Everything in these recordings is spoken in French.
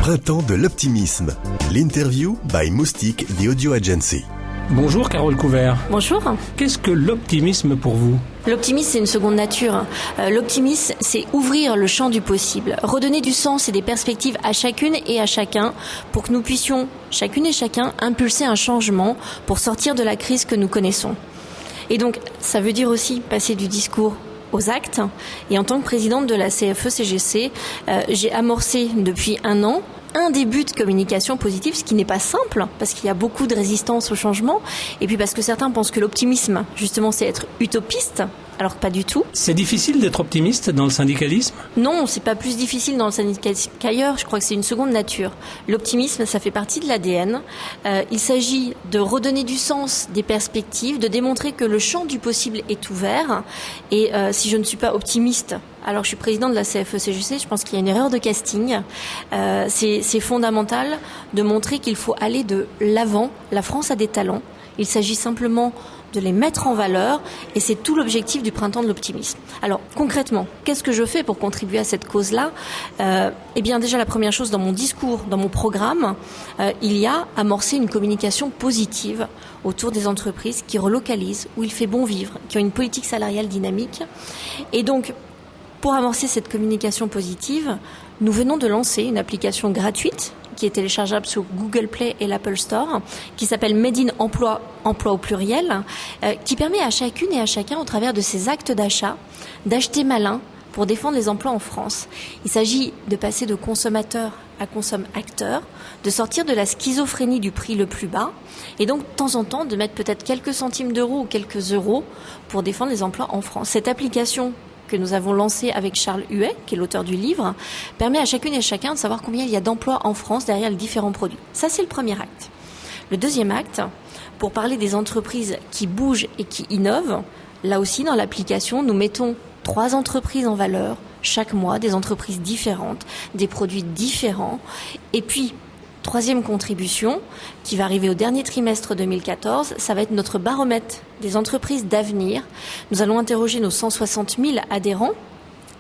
printemps de l'optimisme. L'interview by Moustique, the audio agency. Bonjour Carole Couvert. Bonjour. Qu'est-ce que l'optimisme pour vous ? L'optimisme, c'est une seconde nature. L'optimisme, c'est ouvrir le champ du possible, redonner du sens et des perspectives à chacune et à chacun pour que nous puissions, chacune et chacun, impulser un changement pour sortir de la crise que nous connaissons. Et donc, ça veut dire aussi passer du discours aux actes. Et en tant que présidente de la CFE-CGC, j'ai amorcé depuis 1 an un début de communication positive, ce qui n'est pas simple, parce qu'il y a beaucoup de résistance au changement, et puis parce que certains pensent que l'optimisme, justement, c'est être utopiste, alors que pas du tout. C'est difficile d'être optimiste dans le syndicalisme ? Non, c'est pas plus difficile dans le syndicalisme qu'ailleurs, je crois que c'est une seconde nature. L'optimisme, ça fait partie de l'ADN. Il s'agit de redonner du sens, des perspectives, de démontrer que le champ du possible est ouvert, et si je ne suis pas optimiste, alors je suis présidente de la CFE-CGC, je pense qu'il y a une erreur de casting. C'est fondamental de montrer qu'il faut aller de l'avant. La France a des talents. Il s'agit simplement de les mettre en valeur et c'est tout l'objectif du printemps de l'optimisme. Alors concrètement, qu'est-ce que je fais pour contribuer à cette cause-là ? Eh bien déjà la première chose, dans mon discours, dans mon programme, il y a amorcé une communication positive autour des entreprises qui relocalisent, où il fait bon vivre, qui ont une politique salariale dynamique. Et donc, pour amorcer cette communication positive, nous venons de lancer une application gratuite qui est téléchargeable sur Google Play et l'Apple Store, qui s'appelle Made in Emploi, emploi au pluriel, qui permet à chacune et à chacun, au travers de ses actes d'achat, d'acheter malin pour défendre les emplois en France. Il s'agit de passer de consommateur à consomme-acteur, de sortir de la schizophrénie du prix le plus bas, et donc de temps en temps de mettre peut-être quelques centimes d'euros ou quelques euros pour défendre les emplois en France. Cette application que nous avons lancé avec Charles Huet, qui est l'auteur du livre, permet à chacune et chacun de savoir combien il y a d'emplois en France derrière les différents produits. Ça, c'est le premier acte. Le deuxième acte, pour parler des entreprises qui bougent et qui innovent, là aussi, dans l'application, nous mettons 3 entreprises en valeur chaque mois, des entreprises différentes, des produits différents. Et puis, troisième contribution, qui va arriver au dernier trimestre 2014, ça va être notre baromètre des entreprises d'avenir. Nous allons interroger nos 160 000 adhérents,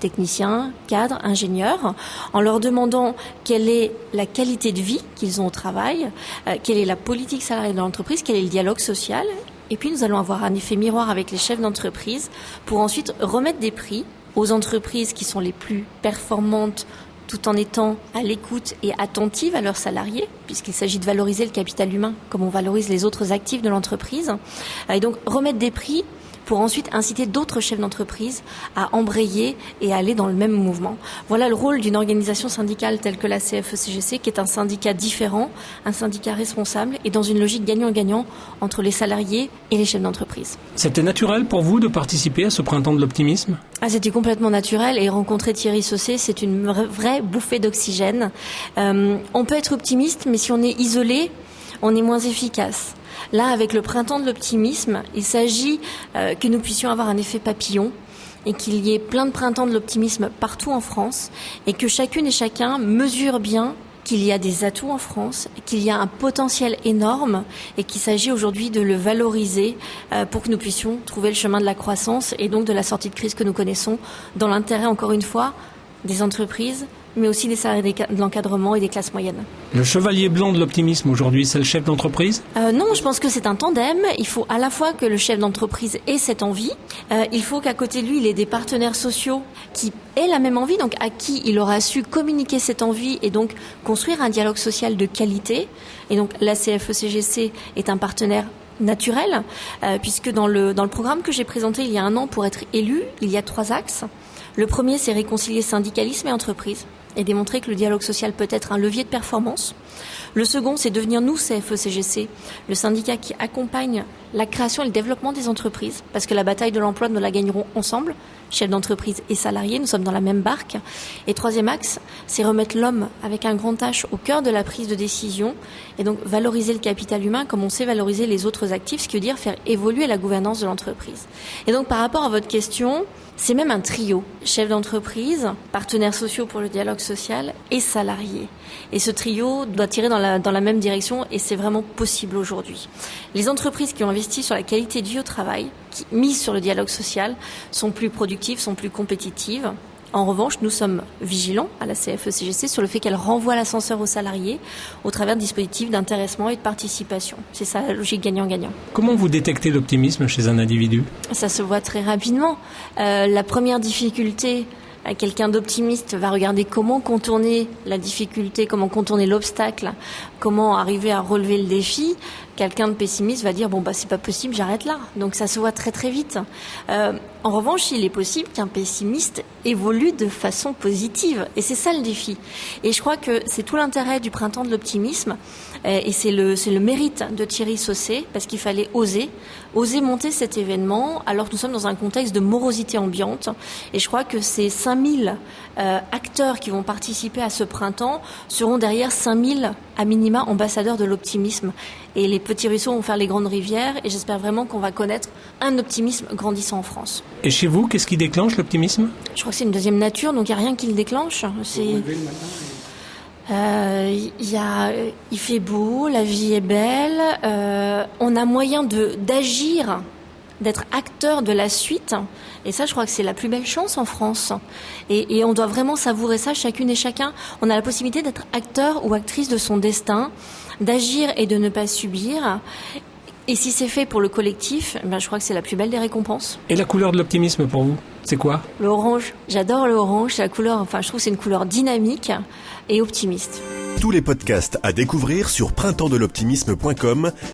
techniciens, cadres, ingénieurs, en leur demandant quelle est la qualité de vie qu'ils ont au travail, quelle est la politique salariale de l'entreprise, quel est le dialogue social. Et puis nous allons avoir un effet miroir avec les chefs d'entreprise pour ensuite remettre des prix aux entreprises qui sont les plus performantes, tout en étant à l'écoute et attentive à leurs salariés, puisqu'il s'agit de valoriser le capital humain comme on valorise les autres actifs de l'entreprise. Et donc remettre des prix pour ensuite inciter d'autres chefs d'entreprise à embrayer et à aller dans le même mouvement. Voilà le rôle d'une organisation syndicale telle que la CFE-CGC, qui est un syndicat différent, un syndicat responsable et dans une logique gagnant-gagnant entre les salariés et les chefs d'entreprise. C'était naturel pour vous de participer à ce printemps de l'optimisme ? C'était complètement naturel et rencontrer Thierry Saucé, c'est une vraie bouffée d'oxygène. On peut être optimiste, mais si on est isolé, on est moins efficace. Là, avec le printemps de l'optimisme, il s'agit que nous puissions avoir un effet papillon et qu'il y ait plein de printemps de l'optimisme partout en France et que chacune et chacun mesure bien qu'il y a des atouts en France, qu'il y a un potentiel énorme et qu'il s'agit aujourd'hui de le valoriser pour que nous puissions trouver le chemin de la croissance et donc de la sortie de crise que nous connaissons dans l'intérêt, encore une fois, des entreprises, mais aussi des salariés de l'encadrement et des classes moyennes. Le chevalier blanc de l'optimisme aujourd'hui, c'est le chef d'entreprise ? Non, je pense que c'est un tandem. Il faut à la fois que le chef d'entreprise ait cette envie, il faut qu'à côté de lui, il ait des partenaires sociaux qui aient la même envie, donc à qui il aura su communiquer cette envie et donc construire un dialogue social de qualité. Et donc la CFE-CGC est un partenaire naturel, puisque dans le programme que j'ai présenté il y a 1 an pour être élu, il y a 3 axes. Le premier, c'est réconcilier syndicalisme et entreprise et démontrer que le dialogue social peut être un levier de performance. Le second, c'est devenir nous, CFE-CGC, le syndicat qui accompagne la création et le développement des entreprises, parce que la bataille de l'emploi, nous la gagnerons ensemble, chefs d'entreprise et salariés, nous sommes dans la même barque. Et troisième axe, c'est remettre l'homme avec un grand H au cœur de la prise de décision et donc valoriser le capital humain comme on sait valoriser les autres actifs, ce qui veut dire faire évoluer la gouvernance de l'entreprise. Et donc par rapport à votre question, c'est même un trio, chef d'entreprise, partenaires sociaux pour le dialogue social et salariés. Et ce trio doit tirer dans la même direction et c'est vraiment possible aujourd'hui. Les entreprises qui ont investi sur la qualité de vie au travail, qui misent sur le dialogue social, sont plus productives, sont plus compétitives. En revanche, nous sommes vigilants à la CFE-CGC sur le fait qu'elle renvoie l'ascenseur aux salariés au travers de dispositifs d'intéressement et de participation. C'est ça la logique gagnant-gagnant. Comment vous détectez l'optimisme chez un individu ? Ça se voit très rapidement. La première difficulté, quelqu'un d'optimiste va regarder comment contourner la difficulté, comment contourner l'obstacle, comment arriver à relever le défi. Quelqu'un de pessimiste va dire c'est pas possible, j'arrête là. Donc ça se voit très très vite. En revanche, il est possible qu'un pessimiste évolue de façon positive, et c'est ça le défi. Et je crois que c'est tout l'intérêt du printemps de l'optimisme, et c'est le mérite de Thierry Saucé, parce qu'il fallait oser monter cet événement alors que nous sommes dans un contexte de morosité ambiante. Et je crois que ces 5000 acteurs qui vont participer à ce printemps seront derrière 5000 à minima ambassadeurs de l'optimisme. Et les petits ruisseaux vont faire les grandes rivières, et j'espère vraiment qu'on va connaître un optimisme grandissant en France. Et chez vous, qu'est-ce qui déclenche l'optimisme ? Je crois que c'est une deuxième nature, donc il n'y a rien qui le déclenche. Il fait beau, la vie est belle, on a moyen d'agir, d'être acteur de la suite, et ça je crois que c'est la plus belle chance en France, et on doit vraiment savourer ça, chacune et chacun. On a la possibilité d'être acteur ou actrice de son destin, d'agir et de ne pas subir. Et si c'est fait pour le collectif, je crois que c'est la plus belle des récompenses. Et la couleur de l'optimisme pour vous, c'est quoi ? Le orange. J'adore le orange. C'est la couleur, je trouve que c'est une couleur dynamique et optimiste. Tous les podcasts à découvrir sur printempsdeloptimisme.com